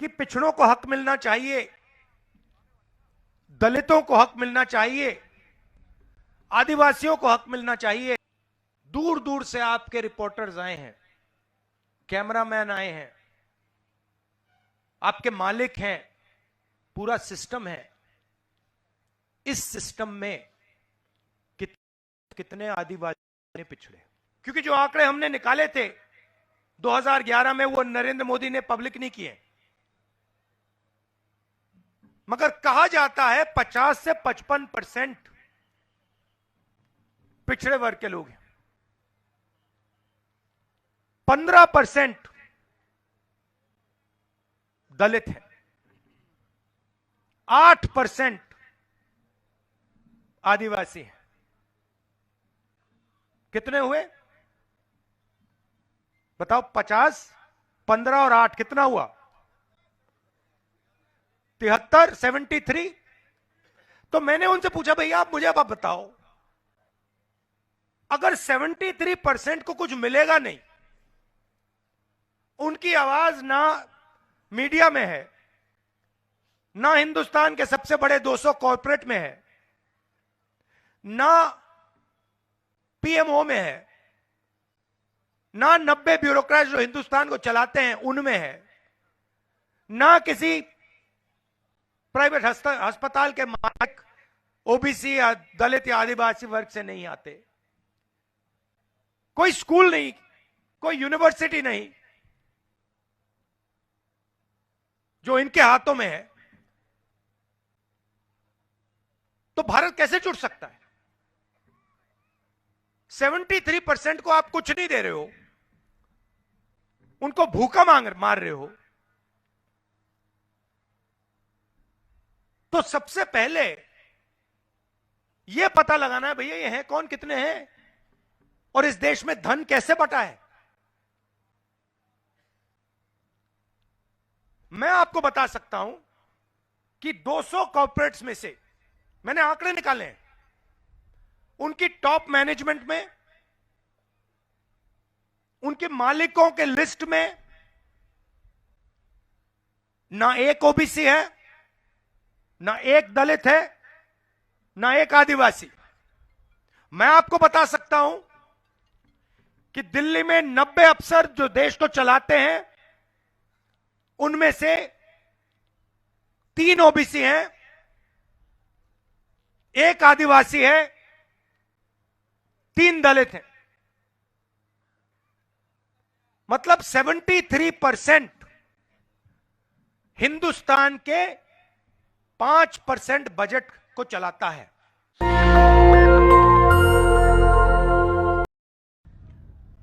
कि पिछड़ों को हक मिलना चाहिए, दलितों को हक मिलना चाहिए, आदिवासियों को हक मिलना चाहिए। दूर दूर से आपके रिपोर्टर्स आए हैं, कैमरामैन आए हैं, आपके मालिक हैं, पूरा सिस्टम है। इस सिस्टम में कितने आदिवासी पिछड़े, क्योंकि जो आंकड़े हमने निकाले थे 2011 में वो नरेंद्र मोदी ने पब्लिक नहीं किए, मगर कहा जाता है 50 से 55% पिछड़े वर्ग के लोग हैं, 15% दलित हैं, 8% आदिवासी हैं। कितने हुए बताओ? 50, 15 और 8 कितना हुआ? 73, 73। तो मैंने उनसे पूछा, भैया आप मुझे अब बताओ, अगर 73% को कुछ मिलेगा नहीं, उनकी आवाज ना मीडिया में है, ना हिंदुस्तान के सबसे बड़े 200 कॉर्पोरेट में है, ना पीएमओ में है, ना 90 ब्यूरोक्रेट जो हिंदुस्तान को चलाते हैं उनमें है, ना किसी प्राइवेट अस्पताल के मालिक ओबीसी या दलित या आदिवासी वर्ग से नहीं आते, कोई स्कूल नहीं, कोई यूनिवर्सिटी नहीं जो इनके हाथों में है, तो भारत कैसे जुड़ सकता है? 73% को आप कुछ नहीं दे रहे हो, उनको भूखा मार रहे हो। तो सबसे पहले यह पता लगाना है भैया ये हैं कौन, कितने हैं, और इस देश में धन कैसे बटा है। मैं आपको बता सकता हूं कि 200 कॉर्पोरेट्स में से मैंने आंकड़े निकाले हैं, उनकी टॉप मैनेजमेंट में, उनके मालिकों के लिस्ट में ना एक ओबीसी है, ना एक दलित है, ना एक आदिवासी। मैं आपको बता सकता हूं कि दिल्ली में 90 अफसर जो देश को चलाते हैं, उनमें से 3 ओबीसी हैं, एक आदिवासी है, 3 दलित हैं। मतलब 73% हिंदुस्तान के 5% बजट को चलाता है।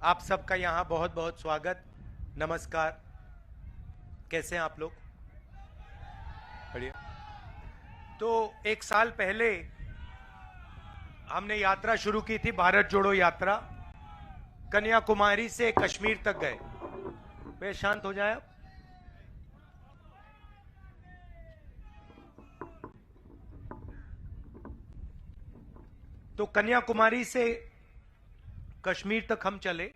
आप सबका यहां बहुत बहुत स्वागत, नमस्कार। कैसे हैं आप लोग? बढ़िया। तो 1 साल पहले हमने यात्रा शुरू की थी, भारत जोड़ो यात्रा। कन्याकुमारी से कश्मीर तक गए। वे शांत हो जाए आप। तो कन्याकुमारी से कश्मीर तक हम चले,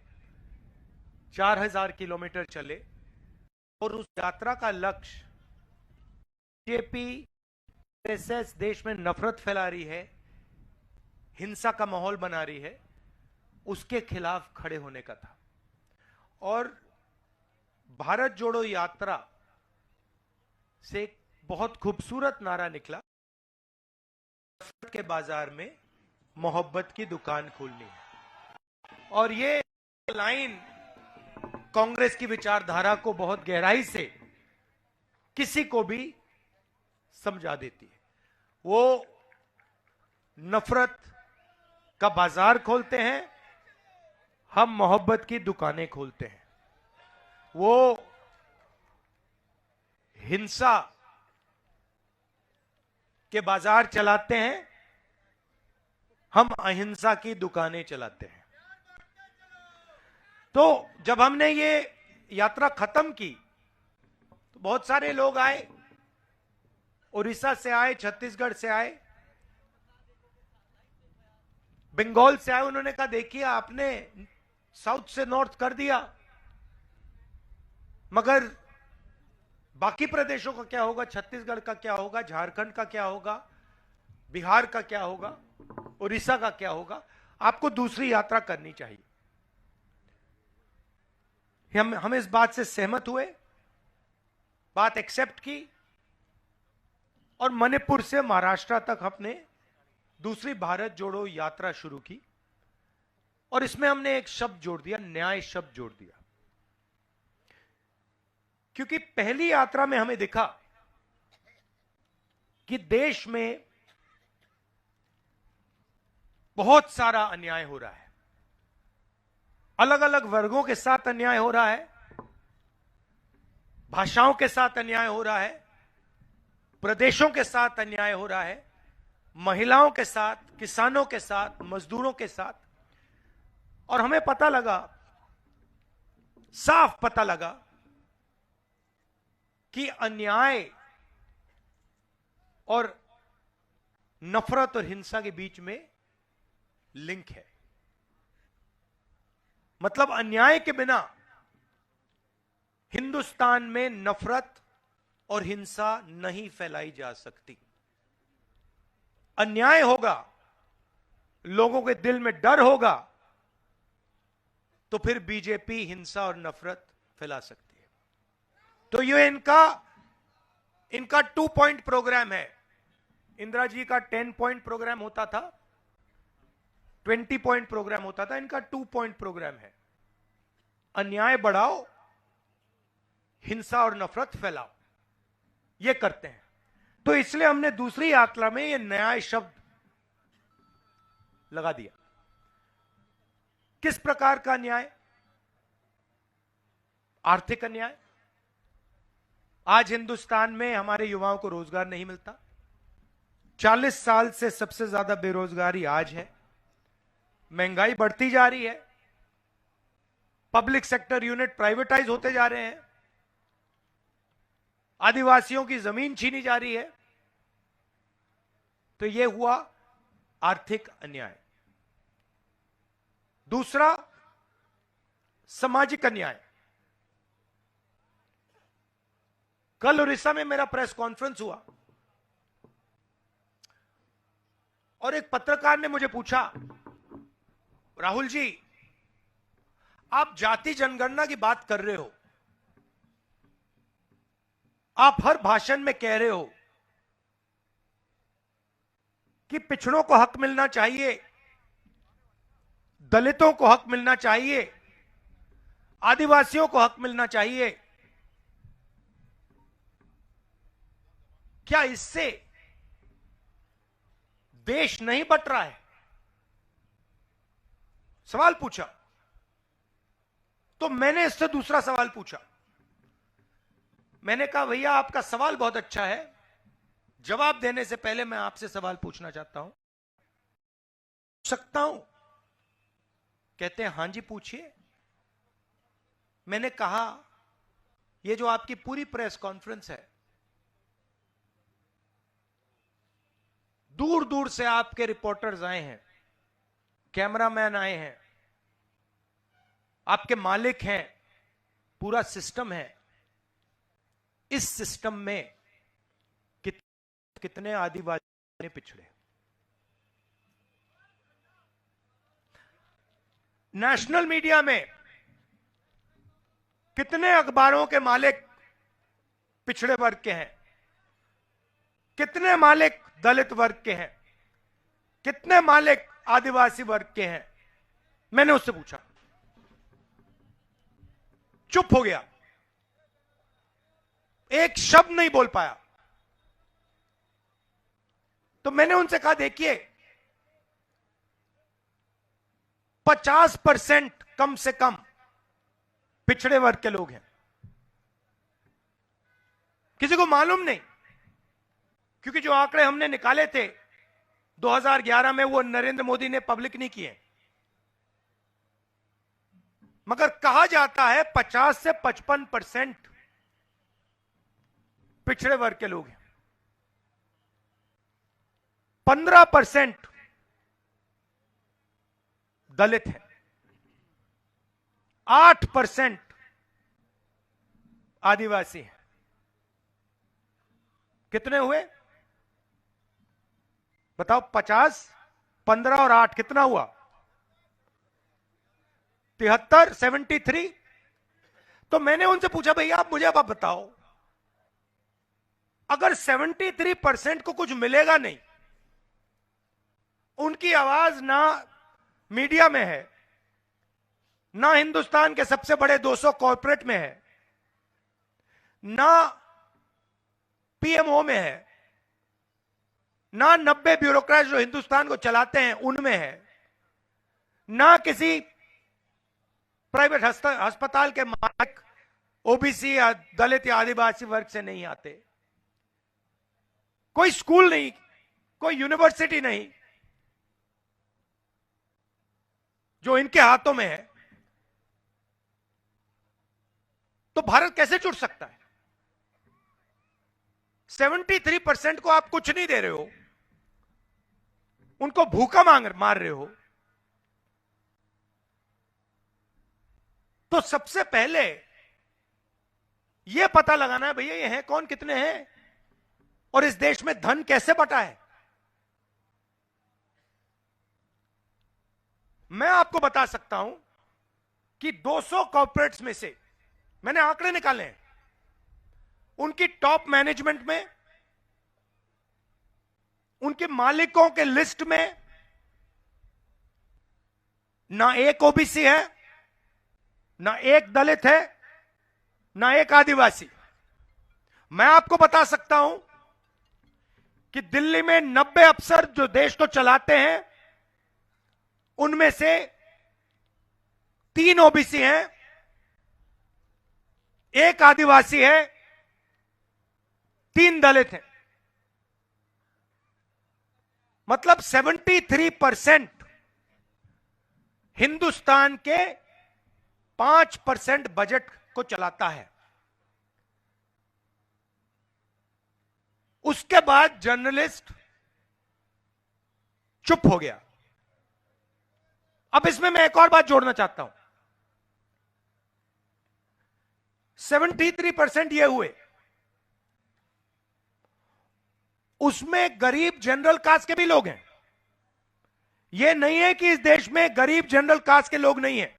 4000 किलोमीटर चले, और उस यात्रा का लक्ष्य बीजेपी आरएसएस देश में नफरत फैला रही है, हिंसा का माहौल बना रही है, उसके खिलाफ खड़े होने का था। और भारत जोड़ो यात्रा से एक बहुत खूबसूरत नारा निकला, नफरत के बाजार में मोहब्बत की दुकान खोलनी है। और ये लाइन कांग्रेस की विचारधारा को बहुत गहराई से किसी को भी समझा देती है। वो नफरत का बाजार खोलते हैं, हम मोहब्बत की दुकानें खोलते हैं। वो हिंसा के बाजार चलाते हैं, हम अहिंसा की दुकानें चलाते हैं। तो जब हमने ये यात्रा खत्म की तो बहुत सारे लोग आए, उड़ीसा से आए, छत्तीसगढ़ से आए, बंगाल से आए। उन्होंने कहा देखिए आपने साउथ से नॉर्थ कर दिया, मगर बाकी प्रदेशों का क्या होगा, छत्तीसगढ़ का क्या होगा, झारखंड का क्या होगा, बिहार का क्या होगा, उड़ीसा का क्या होगा, आपको दूसरी यात्रा करनी चाहिए। हम इस बात से सहमत हुए, बात एक्सेप्ट की, और मणिपुर से महाराष्ट्र तक हमने दूसरी भारत जोड़ो यात्रा शुरू की। और इसमें हमने एक शब्द जोड़ दिया, न्याय शब्द जोड़ दिया। क्योंकि पहली यात्रा में हमें दिखा कि देश में बहुत सारा अन्याय हो रहा है, अलग अलग वर्गों के साथ अन्याय हो रहा है, भाषाओं के साथ अन्याय हो रहा है, प्रदेशों के साथ अन्याय हो रहा है, महिलाओं के साथ, किसानों के साथ, मजदूरों के साथ। और हमें पता लगा, साफ पता लगा कि अन्याय और नफरत और हिंसा के बीच में लिंक है। मतलब अन्याय के बिना हिंदुस्तान में नफरत और हिंसा नहीं फैलाई जा सकती। अन्याय होगा, लोगों के दिल में डर होगा, तो फिर बीजेपी हिंसा और नफरत फैला सकती है। तो ये इनका 2 पॉइंट प्रोग्राम है। इंदिरा जी का 10 पॉइंट प्रोग्राम होता था, 20 पॉइंट प्रोग्राम होता था, इनका 2 पॉइंट प्रोग्राम है। अन्याय बढ़ाओ, हिंसा और नफरत फैलाओ, ये करते हैं। तो इसलिए हमने दूसरी यात्रा में ये न्याय शब्द लगा दिया। किस प्रकार का न्याय? आर्थिक अन्याय। आज हिंदुस्तान में हमारे युवाओं को रोजगार नहीं मिलता। 40 साल से सबसे ज्यादा बेरोजगारी आज है। महंगाई बढ़ती जा रही है, पब्लिक सेक्टर यूनिट प्राइवेटाइज होते जा रहे हैं, आदिवासियों की जमीन छीनी जा रही है। तो यह हुआ आर्थिक अन्याय। दूसरा, सामाजिक अन्याय। कल उड़ीसा में मेरा प्रेस कॉन्फ्रेंस हुआ और एक पत्रकार ने मुझे पूछा, राहुल जी, आप जाति जनगणना की बात कर रहे हो, आप हर भाषण में कह रहे हो कि पिछड़ों को हक मिलना चाहिए, दलितों को हक मिलना चाहिए, आदिवासियों को हक मिलना चाहिए। क्या इससे देश नहीं बट रहा है? सवाल पूछा। तो मैंने इससे दूसरा सवाल पूछा। मैंने कहा, भैया आपका सवाल बहुत अच्छा है, जवाब देने से पहले मैं आपसे सवाल पूछना चाहता हूं, पूछ सकता हूं? कहते हैं, हां जी पूछिए। मैंने कहा, यह जो आपकी पूरी प्रेस कॉन्फ्रेंस है, दूर दूर से आपके रिपोर्टर्स आए हैं, कैमरामैन आए हैं, आपके मालिक हैं, पूरा सिस्टम है। इस सिस्टम में कितने आदिवासी पिछड़े? नेशनल मीडिया में कितने अखबारों के मालिक पिछड़े वर्ग के हैं? कितने मालिक दलित वर्ग के हैं? कितने मालिक आदिवासी वर्ग के हैं? मैंने उससे पूछा, चुप हो गया, एक शब्द नहीं बोल पाया। तो मैंने उनसे कहा, देखिए 50% कम से कम पिछड़े वर्ग के लोग हैं। किसी को मालूम नहीं, क्योंकि जो आंकड़े हमने निकाले थे 2011 में, वो नरेंद्र मोदी ने पब्लिक नहीं किए, मगर कहा जाता है 50 से 55% पिछड़े वर्ग के लोग हैं, 15% दलित हैं, 8% आदिवासी हैं। कितने हुए बताओ? 50, 15 और 8 कितना हुआ? 73, 73। तो मैंने उनसे पूछा, भैया आप मुझे अब बताओ, अगर 73% को कुछ मिलेगा नहीं, उनकी आवाज ना मीडिया में है, ना हिंदुस्तान के सबसे बड़े 200 कॉर्पोरेट में है, ना पीएमओ में है, ना 90 ब्यूरोक्रेट जो हिंदुस्तान को चलाते हैं उनमें है, ना किसी प्राइवेट अस्पताल के मालिक ओबीसी या दलित या आदिवासी वर्ग से नहीं आते, कोई स्कूल नहीं, कोई यूनिवर्सिटी नहीं जो इनके हाथों में है, तो भारत कैसे जुड़ सकता है? 73% को आप कुछ नहीं दे रहे हो, उनको भूखा मार रहे हो। तो सबसे पहले यह पता लगाना है भैया ये हैं कौन, कितने हैं, और इस देश में धन कैसे बटा है। मैं आपको बता सकता हूं कि 200 कॉर्पोरेट्स में से मैंने आंकड़े निकाले हैं, उनकी टॉप मैनेजमेंट में, उनके मालिकों के लिस्ट में ना एक ओबीसी है, ना एक दलित है, ना एक आदिवासी। मैं आपको बता सकता हूं कि दिल्ली में 90 अफसर जो देश को चलाते हैं, उनमें से 3 ओबीसी हैं, एक आदिवासी है, 3 दलित हैं। मतलब 73% हिंदुस्तान के 5% बजट को चलाता है। उसके बाद जर्नलिस्ट चुप हो गया। अब इसमें मैं एक और बात जोड़ना चाहता हूं। 73% ये हुए, उसमें गरीब जनरल कास्ट के भी लोग हैं। यह नहीं है कि इस देश में गरीब जनरल कास्ट के लोग नहीं हैं,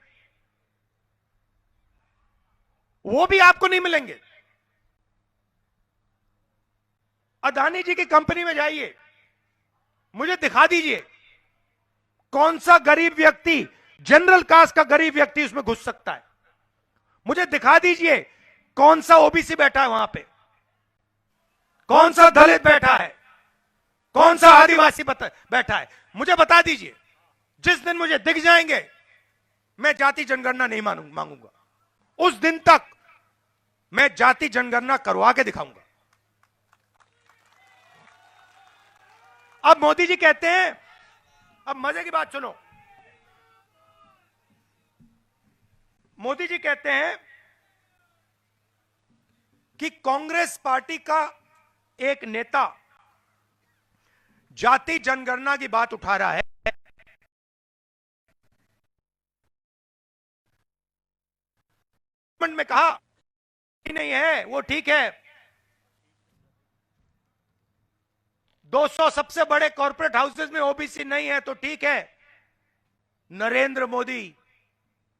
वो भी आपको नहीं मिलेंगे। अदानी जी की कंपनी में जाइए, मुझे दिखा दीजिए कौन सा गरीब व्यक्ति, जनरल कास्ट का गरीब व्यक्ति उसमें घुस सकता है। मुझे दिखा दीजिए कौन सा ओबीसी बैठा है वहां पे, कौन सा दलित बैठा है, कौन सा आदिवासी बैठा है, मुझे बता दीजिए। जिस दिन मुझे दिख जाएंगे, मैं जाति जनगणना नहीं मांगूंगा। उस दिन तक मैं जाति जनगणना करवा के दिखाऊंगा। अब मोदी जी कहते हैं, अब मजे की बात सुनो, मोदी जी कहते हैं कि कांग्रेस पार्टी का एक नेता जाति जनगणना की बात उठा रहा है। में कहा नहीं है, वो ठीक है, 200 सबसे बड़े कॉर्पोरेट हाउसेस में ओबीसी नहीं है तो ठीक है। नरेंद्र मोदी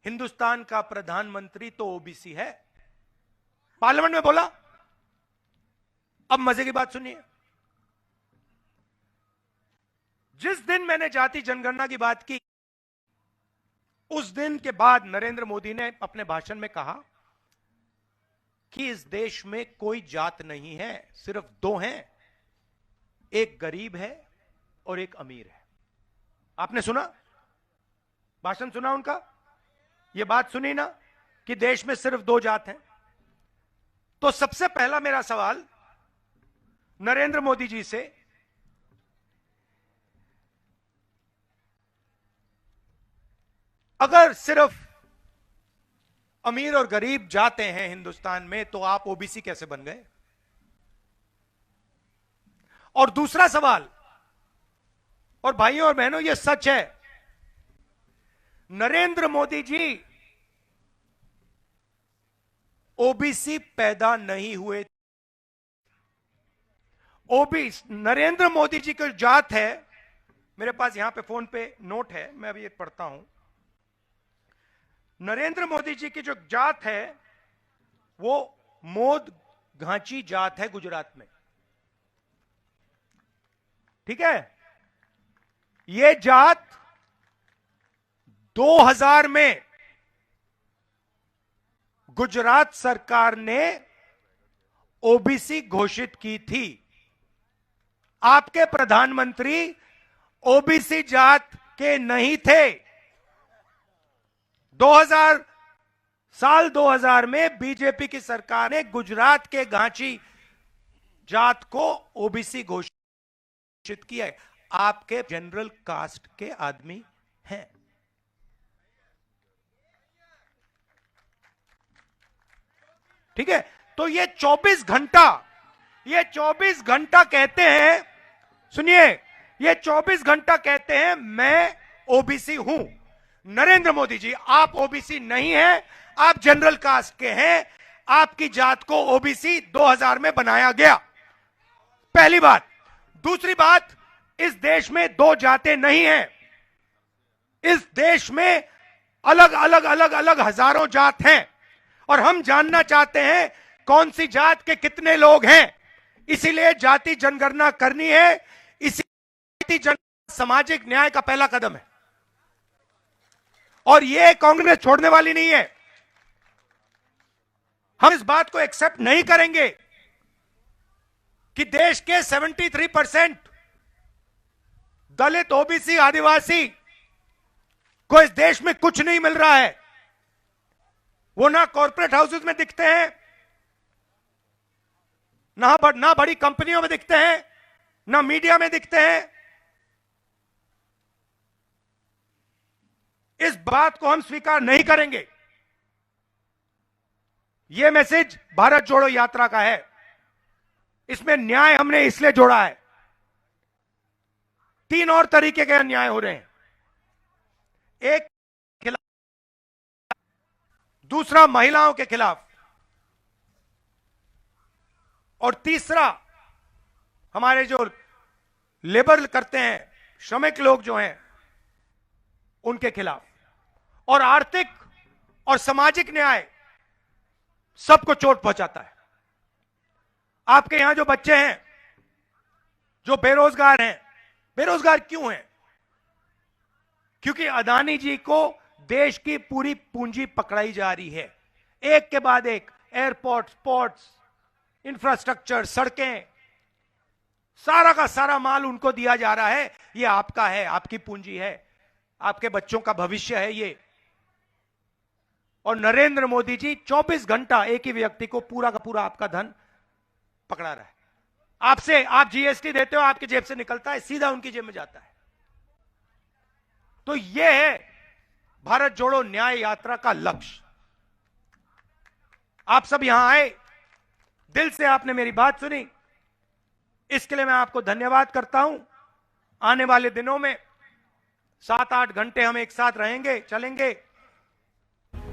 हिंदुस्तान का प्रधानमंत्री तो ओबीसी है, पार्लियामेंट में बोला। अब मजे की बात सुनिए, जिस दिन मैंने जाति जनगणना की बात की, उस दिन के बाद नरेंद्र मोदी ने अपने भाषण में कहा कि इस देश में कोई जात नहीं है, सिर्फ 2 हैं, एक गरीब है और एक अमीर है। आपने सुना, भाषण सुना उनका, यह बात सुनी ना कि देश में सिर्फ 2 जात हैं। तो सबसे पहला मेरा सवाल नरेंद्र मोदी जी से, अगर सिर्फ अमीर और गरीब जाते हैं हिंदुस्तान में, तो आप ओबीसी कैसे बन गए? और दूसरा सवाल, और भाइयों और बहनों यह सच है, नरेंद्र मोदी जी ओबीसी पैदा नहीं हुए। ओबीसी नरेंद्र मोदी जी की जात है, मेरे पास यहां पे फोन पे नोट है, मैं अभी ये पढ़ता हूं। नरेंद्र मोदी जी की जो जात है वो मोद घांची जात है गुजरात में, ठीक है। ये जात 2000 में गुजरात सरकार ने ओबीसी घोषित की थी। आपके प्रधानमंत्री ओबीसी जात के नहीं थे। 2000 में बीजेपी की सरकार ने गुजरात के घांची जात को ओबीसी घोषित किया है। आपके जनरल कास्ट के आदमी हैं। ठीक है, तो ये 24 घंटा कहते हैं, सुनिए, ये 24 घंटा कहते हैं मैं ओबीसी हूं। नरेंद्र मोदी जी, आप ओबीसी नहीं हैं, आप जनरल कास्ट के हैं। आपकी जात को ओबीसी 2000 में बनाया गया, पहली बात। दूसरी बात, इस देश में दो जातें नहीं हैं। इस देश में अलग अलग हजारों जात हैं, और हम जानना चाहते हैं कौन सी जात के कितने लोग हैं। इसीलिए जाति जनगणना करनी है। इसी सामाजिक न्याय का पहला कदम है, और यह कांग्रेस छोड़ने वाली नहीं है। हम इस बात को एक्सेप्ट नहीं करेंगे कि देश के 73% दलित, ओबीसी, आदिवासी को इस देश में कुछ नहीं मिल रहा है। वो ना कॉर्पोरेट हाउसेस में दिखते हैं, ना बड़ी कंपनियों में दिखते हैं, ना मीडिया में दिखते हैं। इस बात को हम स्वीकार नहीं करेंगे। यह मैसेज भारत जोड़ो यात्रा का है। इसमें न्याय हमने इसलिए जोड़ा है। 3 और तरीके के अन्याय हो रहे हैं। एक, दूसरा महिलाओं के खिलाफ, और तीसरा हमारे जो लेबर करते हैं, श्रमिक लोग जो हैं, उनके खिलाफ। और आर्थिक और सामाजिक न्याय सबको चोट पहुंचाता है। आपके यहां जो बच्चे हैं जो बेरोजगार हैं, बेरोजगार क्यों हैं? क्योंकि अदानी जी को देश की पूरी पूंजी पकड़ाई जा रही है, एक के बाद एक। एयरपोर्ट, पोर्ट्स, इंफ्रास्ट्रक्चर, सड़कें, सारा का सारा माल उनको दिया जा रहा है। ये आपका है, आपकी पूंजी है, आपके बच्चों का भविष्य है ये। और नरेंद्र मोदी जी 24 घंटा एक ही व्यक्ति को पूरा का पूरा आपका धन पकड़ा रहा है। आपसे, आप जीएसटी देते हो, आपकी जेब से निकलता है, सीधा उनकी जेब में जाता है। तो यह है भारत जोड़ो न्याय यात्रा का लक्ष्य। आप सब यहां आए, दिल से आपने मेरी बात सुनी, इसके लिए मैं आपको धन्यवाद करता हूं। आने वाले दिनों में 7-8 घंटे हम एक साथ रहेंगे, चलेंगे।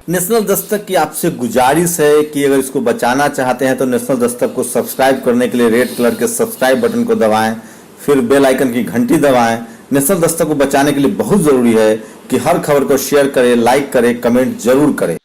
नेशनल दस्तक की आपसे गुजारिश है कि अगर इसको बचाना चाहते हैं तो नेशनल दस्तक को सब्सक्राइब करने के लिए रेड कलर के सब्सक्राइब बटन को दबाएं, फिर बेल आइकन की घंटी दबाएं। नेशनल दस्तक को बचाने के लिए बहुत जरूरी है कि हर खबर को शेयर करें, लाइक करें, कमेंट जरूर करें।